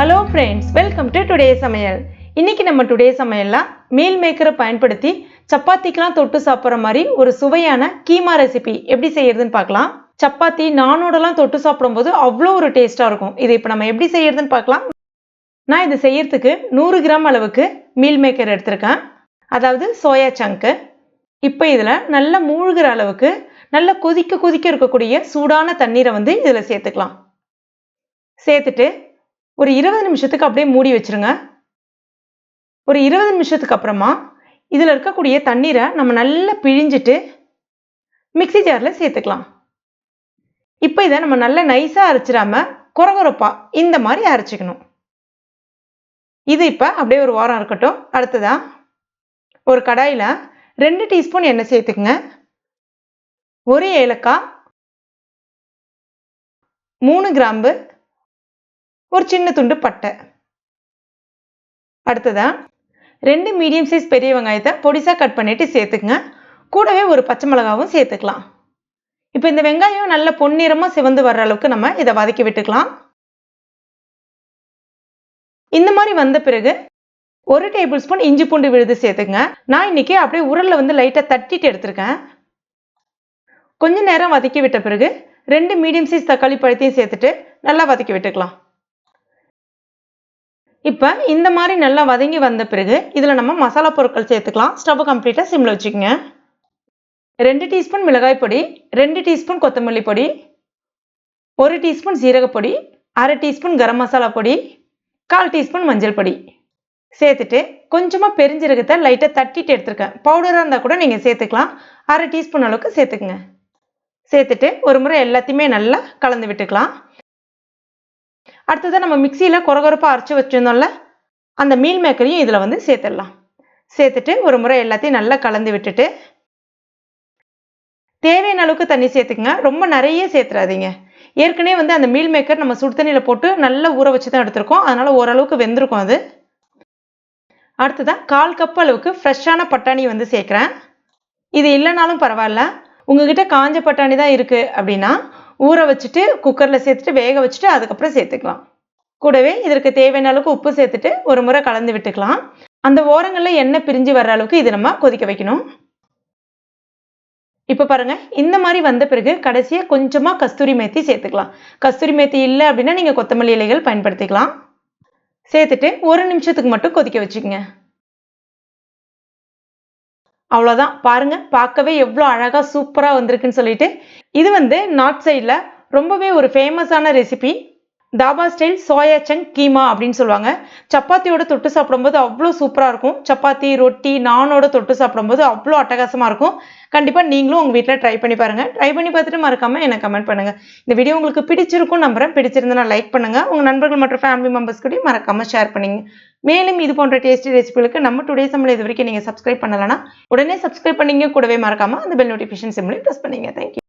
Hello friends, welcome to today சமையல். இன்னைக்கு நம்ம டுடே சமையல்ல மீல் மேக்கரை பயன்படுத்தி சப்பாத்திக்கெல்லாம் தொட்டு சாப்பிட்ற மாதிரி ஒரு சுவையான கீமா ரெசிபி எப்படி செய்யறதுன்னு பார்க்கலாம். சப்பாத்தி நானோடலாம் தொட்டு சாப்பிடும்போது அவ்வளோ ஒரு டேஸ்டா இருக்கும். இதை இப்போ நம்ம எப்படி செய்யறதுன்னு பார்க்கலாம். நான் இது செய்யறதுக்கு 100 கிராம் அளவுக்கு மீல் மேக்கர் எடுத்திருக்கேன், அதாவது சோயா சங்கு. இப்போ இதில் நல்லா மூழ்கிற அளவுக்கு நல்லா கொதிக்க இருக்கக்கூடிய சூடான தண்ணீரை இதில் சேர்த்துக்கலாம். சேர்த்துட்டு ஒரு 20 நிமிஷத்துக்கு அப்படியே மூடி வச்சிருங்க. ஒரு 20 நிமிஷத்துக்கு அப்புறமா இதில் இருக்கக்கூடிய தண்ணீரை நம்ம நல்லா பிழிஞ்சிட்டு மிக்ஸி ஜாரில் சேர்த்துக்கலாம். இப்போ இதை நம்ம நல்லா நைஸாக அரைச்சிடாம கொரகொரப்பா இந்த மாதிரி அரைச்சிக்கணும். இது இப்போ அப்படியே ஒரு வாரம் இருக்கட்டும். அடுத்ததா ஒரு கடாயில் 2 டீஸ்பூன் எண்ணெய் சேர்த்துக்குங்க. 1 ஏலக்காய், 3 கிராம்பு, ஒரு சின்ன துண்டு பட்டை. அடுத்ததா 2 மீடியம் சைஸ் பெரிய வெங்காயத்தை பொடிசா கட் பண்ணிட்டு சேர்த்துக்குங்க. கூடவே ஒரு பச்சை மிளகாவும் சேர்த்துக்கலாம். இப்போ இந்த வெங்காயம் நல்ல பொன்னிறமா சிவந்து வர்ற அளவுக்கு நம்ம இதை வதக்கி விட்டுக்கலாம். இந்த மாதிரி வந்த பிறகு 1 டேபிள் ஸ்பூன் இஞ்சி பூண்டு விழுது சேர்த்துக்குங்க. நான் இன்னைக்கு அப்படியே உரல்ல லைட்டா தட்டிட்டு எடுத்திருக்கேன். கொஞ்ச நேரம் வதக்கி விட்ட பிறகு 2 மீடியம் சைஸ் தக்காளி பழத்தையும் சேர்த்துட்டு நல்லா வதக்கி விட்டுக்கலாம். இப்போ இந்த மாதிரி நல்லா வதங்கி வந்த பிறகு இதில் நம்ம மசாலா பொருட்கள் சேர்த்துக்கலாம். ஸ்டவ் கம்ப்ளீட்டாக சிம்மில் வச்சுக்கோங்க. 2 டீஸ்பூன் மிளகாய் பொடி, 2 டீஸ்பூன் கொத்தமல்லி பொடி, 1 டீஸ்பூன் ஜீரகப்பொடி, 1/2 டீஸ்பூன் கரம் மசாலா பொடி, 1/4 டீஸ்பூன் மஞ்சள் பொடி சேர்த்துட்டு கொஞ்சமாக பெருஞ்சீரகத்தை லைட்டாக தட்டிட்டு எடுத்துருக்கேன். பவுடராக இருந்தால் கூட நீங்கள் சேர்த்துக்கலாம். 1/2 டீஸ்பூன் அளவுக்கு சேர்த்துக்குங்க. சேர்த்துட்டு ஒரு முறை எல்லாத்தையுமே நல்லா கலந்து விட்டுக்கலாம். அடுத்ததான் நம்ம மிக்சியில் கொரகொரப்பாக அரைச்சி வச்சுருந்தோம்ல, அந்த மீல் மேக்கரையும் இதில் சேர்த்துடலாம். சேர்த்துட்டு ஒரு முறை எல்லாத்தையும் நல்லா கலந்து விட்டுட்டு தேவையான அளவுக்கு தண்ணி சேர்த்துக்குங்க. ரொம்ப நிறைய சேர்த்துறாதீங்க. ஏற்கனவே அந்த மீல் மேக்கர் நம்ம சுடு தண்ணியில் போட்டு நல்லா ஊற வச்சு தான் எடுத்திருக்கோம். அதனால் ஓரளவுக்கு வெந்திருக்கும் அது. அடுத்ததான் 1/4 கப் அளவுக்கு ஃப்ரெஷ்ஷான பட்டாணி சேர்க்குறேன். இது இல்லைனாலும் பரவாயில்ல, உங்ககிட்ட காஞ்ச பட்டாணி தான் இருக்குது அப்படின்னா ஊற வச்சுட்டு குக்கரில் சேர்த்துட்டு வேக வச்சுட்டு அதுக்கப்புறம் சேர்த்துக்கலாம். கூடவே இதற்கு தேவையான அளவுக்கு உப்பு சேர்த்துட்டு ஒரு முறை கலந்து விட்டுக்கலாம். அந்த ஓரங்களில் எண்ணெய் பிரிஞ்சு வர்ற அளவுக்கு இது நம்ம கொதிக்க வைக்கணும். இப்போ பாருங்க, இந்த மாதிரி வந்த பிறகு கடைசியாக கொஞ்சமாக கஸ்தூரி மேத்தி சேர்த்துக்கலாம். கஸ்தூரி மேத்தி இல்லை அப்படின்னா நீங்கள் கொத்தமல்லி இலைகள் பயன்படுத்திக்கலாம். சேர்த்துட்டு 1 நிமிஷத்துக்கு மட்டும் கொதிக்க வச்சுக்கோங்க. அவ்வளோதான். பாருங்க, பார்க்கவே எவ்வளோ அழகாக சூப்பராக வந்திருக்குன்னு சொல்லிட்டு. இது நார்த் சைடில் ரொம்பவே ஒரு ஃபேமஸான recipe. Dhaba style soya chunk keema அப்படின்னு சொல்லுவாங்க. சப்பாத்தியோட தொட்டு சாப்பிடும்போது அவ்வளோ சூப்பராக இருக்கும். சப்பாத்தி, ரொட்டி, நானோட தொட்டு சாப்பிடும்போது அவ்வளோ அட்டகாசமாக இருக்கும். கண்டிப்பாக நீங்களும் உங்கள் வீட்டில் ட்ரை பண்ணி பாருங்கள். ட்ரை பண்ணி பார்த்துட்டு மறக்காமல் எனக்கு கமெண்ட் பண்ணுங்கள். இந்த வீடியோ உங்களுக்கு பிடிச்சிருக்கும் நம்புறேன். பிடிச்சிருந்தா லைக் பண்ணுங்கள். உங்கள் நண்பர்கள் மற்றும் ஃபேமிலி மெம்பர்ஸ் கூட மறக்காமல் ஷேர் பண்ணுங்க. மேலும் இது போன்ற டேஸ்டி ரெசிபிகளுக்கு நம்ம டுடே சமையல் இது வரைக்கும் நீங்கள் சப்ஸ்கிரைப் பண்ணலன்னா உடனே சப்ஸ்கிரைப் பண்ணிங்க. கூடவே மறக்காமல் அந்த பெல் நோட்டிஃபிகேஷன் சிம்லையும் ப்ரெஸ் பண்ணிங்க. தேங்க்யூ.